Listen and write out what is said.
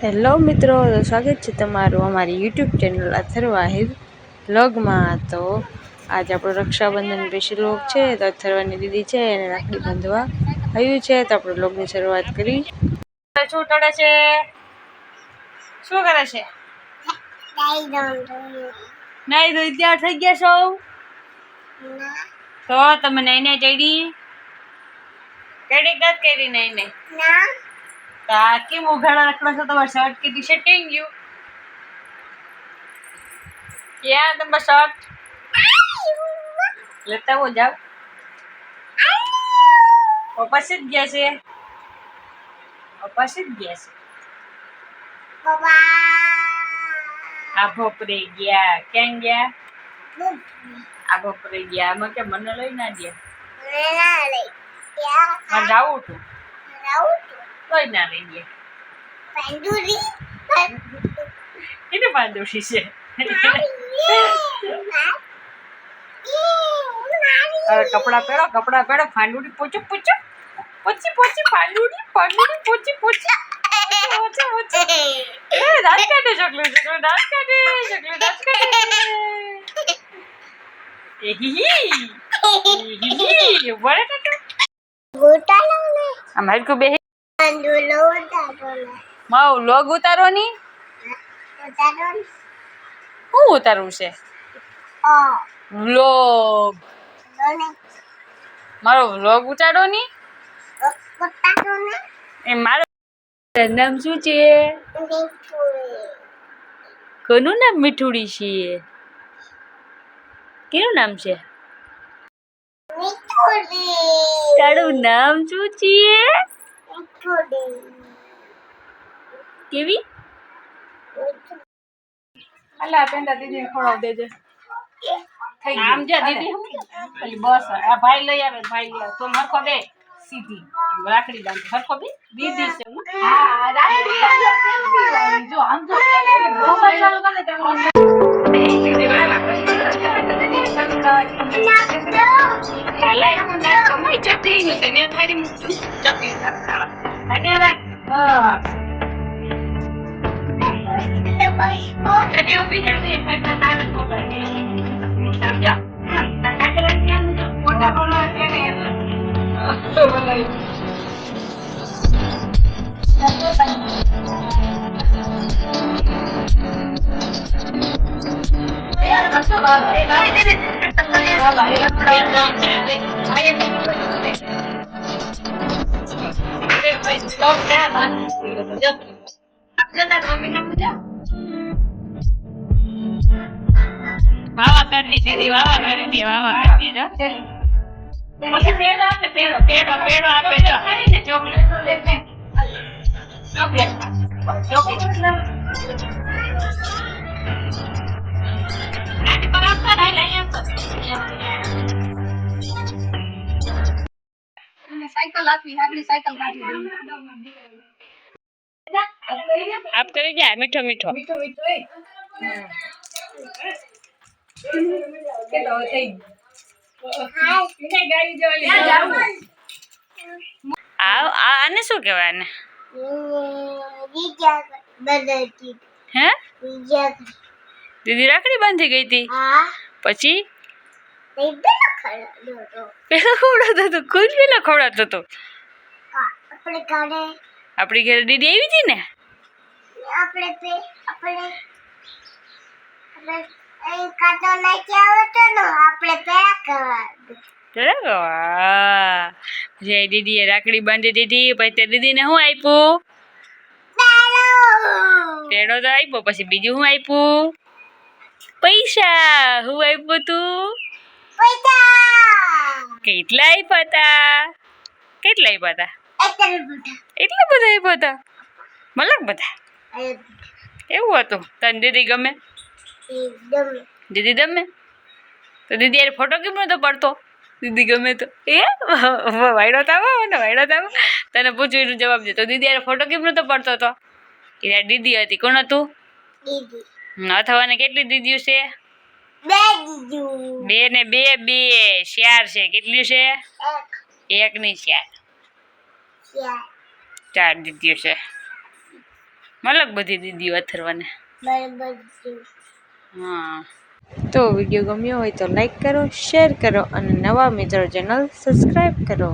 Hello મિત્રો, સ્વાગત છે તમારું અમારી યુટ્યુબ ચેનલ અથર્વાહિદ વ્લોગમાં। તો આજ આપણો રક્ષાબંધન વિશે વ્લોગ છે। તો અથર્વાની દીદી છે એને રાખડી બાંધવા આવ્યું છે। તો આપણે વ્લોગની શરૂઆત કરી। શું ટળે છે? શું કરે છે? નાઈ ધોઈ તૈયાર થઈ ગયા છો? તો તમે નાઈ નાઈ ચડી કેડી કાત કરી નાઈ નાઈ ના તા કેમ ઉઘાડા રાખલો છો? તમારો શર્ટ કે ટી શર્ટ કેમ ગયું? ક્યાં તમારો શર્ટ? લેતા હો જાવ। પછી જ ગયા છે, પછી જ ગયા છે। આ ભોપરે ગયા ક્યાં ગયા? આ ભોપરે ગયા આમાં કે મને લઈ ના દે મારે જાવું તું તોય ના લઈ દે એને પાંદુરી છે। હવે કપડા પહેરો ફાંડુડી પોચો પોચો પોચી પોચી ફાંડુડી ફાંડુડી પોચી પોચી પોચો પોચો એ દાંત કાઢે છોકલું છોકલું દાંત કાઢે છોકલું દાંત કાઢે એ હી બરે ટટો ગોટા લો ને અમાર કો બે પાંડુલો ઉતારો ને માવ લોગ ઉતારો ની ઉતારો હું ઉતારું છે વ્લોગ મારો વ્લોગ ઉતારો ની ઉતારો ને એ મારો નામ શું છે? કોનું નામ મીઠુડી છે? કેનું નામ છે? મીઠુડી। તારું નામ શું છે? મીઠુડી। કેવી? અલા પેંડા દીદીને ખવડાવ દેજે થઈ ગયું આમ જે દીદી ખાલી બસ આ ભાઈ લઈ આવે ભાઈ લઈ આવે તો મરખો દે સીધી રાખડી બાંધ મરખો દે દીદી છે હા રાખડી જો આમ તો મોબાઈલ ચાલુ કરે કમાઈ જતી ને તને થારી જતી અને હા Bye. વાવા કરી દીદી વાવા કરી દે પછી પેડો આપે પેડો આપે જો ચોકલેટ સાયકલ આપી આપણી સાયકલ કાઢી આપ કરી ગયા મીઠો મીઠો મીઠો મીઠો કેટલો થઈ આને શું કહેવાય આને હે દીદી રાખડી બાંધી ગઈ હતી પછી પેલો ખવડાવતો હતો ખુદ પેલો ખવડાવતો હતો આપણી ઘરે દીદી આવી હતી ને દીદી એ રાખડી બાંધી દીધી પછી દીદીને શું આપ્યું? પેડો તો આપ્યો પછી બીજું શું આપ્યું? પૈસા। શું આપ્યું તું? કેટલા આપ્યા હતા? કેટલા આપ્યા હતા? એટલા બધા આપ્યા હતા મલક બધા એવું હતું? તને દીદી ગમે? દીદી ગમે તો દીદી યાર ફોટો કેમ નતો પડતો? દીદી ગમે તો એ વાયડો તાવો ને વાયડો તાવો તને પૂછ્યું એનો જવાબ દે તો દીદી યાર ફોટો કેમ નતો પડતો તો યાર દીદી હતી કોણ હતું? દીદી અથવાને કેટલી દીદીઓ છે? બે દીદીઓ બે ને બે બે ચાર છે કેટલી છે? એક ની ચાર ચાર દીદીઓ છે મલક બધી દીદીઓ અથર્વાને. હા. તો વિડીયો ગમ્યો હોય તો લાઈક કરો, શેર કરો અને નવા મિત્રો ચેનલ સબસ્ક્રાઈબ કરો.